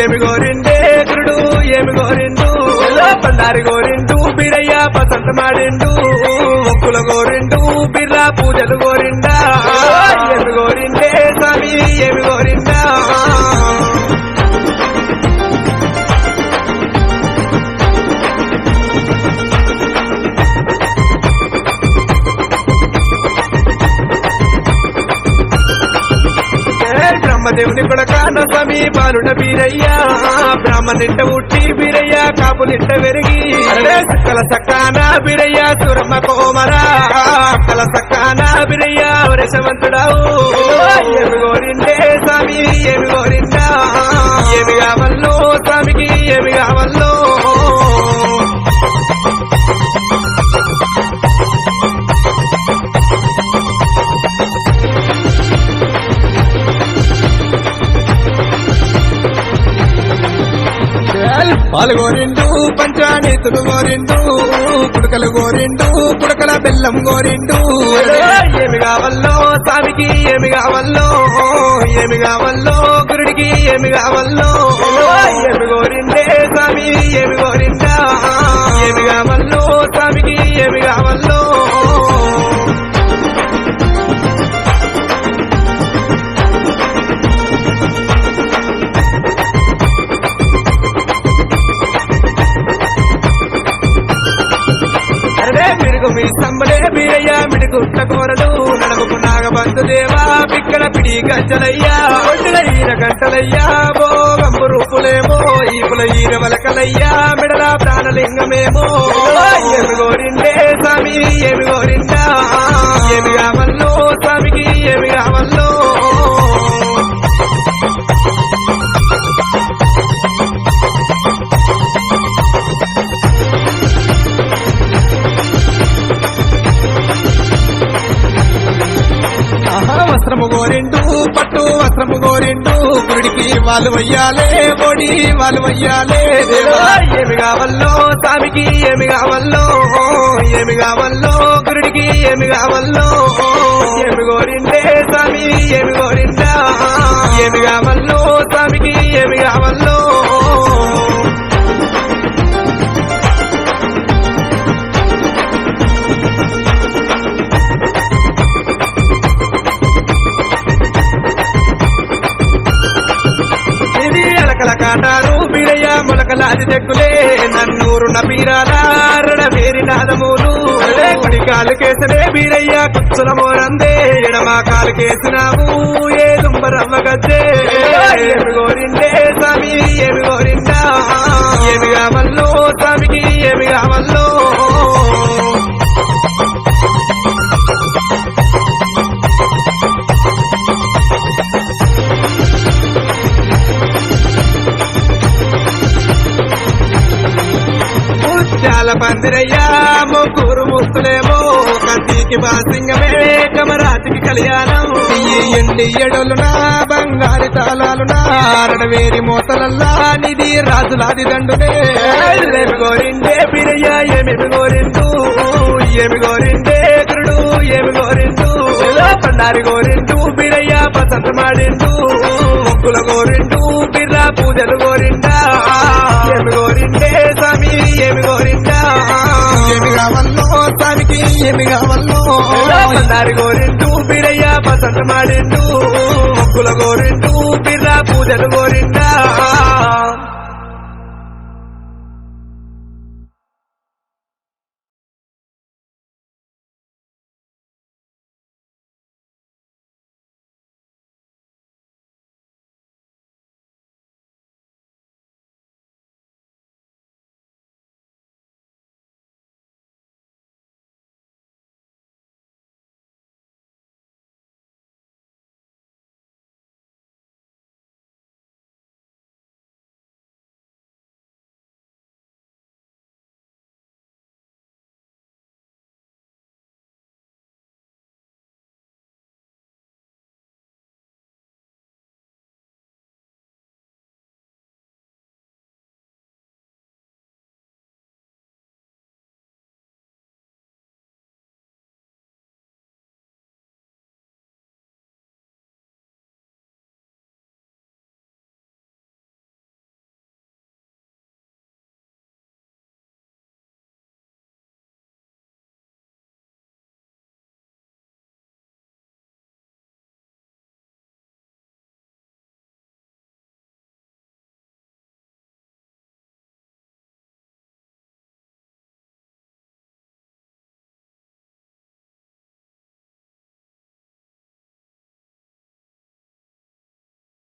ఏమి గోరిండే గురుడు ఏమి గోరిండు బండారి గోరిండు బీరయ్య పసంత మాడిండు ఒక్కుల గోరిండు బిర్లా పూజలు గోరిండా ఏమి గోరిండే స్వామి ఏమి గోరిండా బ్రహ్మదేవుని కొడక స్వామి బాలుడ బీరయ్య బ్రాహ్మణింట ఉట్టి బీరయ్య కాపులింట వెరిగి సక్కల సక్కాన బీరయ్య సురమ్మ కోమరా అక్కల సక్కాన బీరయ్య వరసవంతుడావు ఏమి గోరిండే స్వామి ఏమి గోరిందా ఏమి కావల్లో స్వామికి ఏమి కావల్లో పాలు గోరిండు పంచానీతులు గోరిండు పుడకలు గోరిండు పుడకల బెల్లం గోరిండు ఏమి కావల్లో స్వామికి ఏమి కావల్లో ఏమి కావల్లో గురుడికి ఏమి కావల్లో ఏమి గోరిండే స్వామి ఏమి గోరిందా ఏమి కావల్లో స్వామికి ఏమి కావల్లో మీ సంబలే బీరయ్య మిడిగుట్ట కోరలు నడవకు నాగబంధుదేవా పిక్కల పిడి గజ్జలయ్యా ఒడ్డుల ఈర గంటలయ్యా భోగంబు రూపులేమో ఈపుల ఈర వలకలయ్యా మిడల ప్రాణలింగమేమో ఏమి గోరిండే స్వామి ఏమి గోరిందా ఏమి కావల్లో స్వామికి ఏమి కావల్లో వస్త్రము గోరిండు పట్టు వస్త్రము గోరిండు గుడికి వాళ్ళు వయ్యాలే బోడి వాళ్ళు వయ్యాలే దేవా ఏమి కావల్లో స్వామికి ఏమి కావల్లో ఏమి కావల్లో గుడికి ఏమి కావల్లో ఏమి గోరిండే స్వామి ఏమి గోరిందా ఏమి కావల్లో స్వామికి ఏమి కావల్లో కాటారు బీరయ్య మొలకలాది దగ్గులే నన్నూరు నబీరాల వేరి నాదమూలు కుడికాలు కేసనే బీరయ్య కుచ్చుల మోరందే ఎడమా కాలు కేసినావు ఏ దుంబరమ్మ గజ్జే ఏమి గోరిండే స్వామి ఏమి గోరిందా ఏమి కావల్లో స్వామికి ఏమి కావల్లో చాలా పందిరయ్యా ముగ్గురు ముస్తులేమో కంటికి బాసింగమే కమరాతికి కళ్యాణం ఎండి ఎడలునా బంగారు తాళాలునా అరడవేరి మోతలల్లా నిధి రాజులాది దండునే ఏమి గోరిండే బీరయ్య ఏమి గోరిండు ఏమి గోరిండే గురుడు ఏమి గోరిండు బండారి గోరిండు బీరయ్య పసంత మాడిండు ముగ్గుల గోరిండు బిర్లా పూజలు గోరిండా ఏమి గోరిండే స్వామి ఏమి గోరిందా ఏమి కావల్లో స్వామికి ఏమి కావల్లో బండారి గోరిండు బీరయ్య పసంత మాడిండు ముగ్గుల గోరిండు బిర్లా పూజలు గోరిండా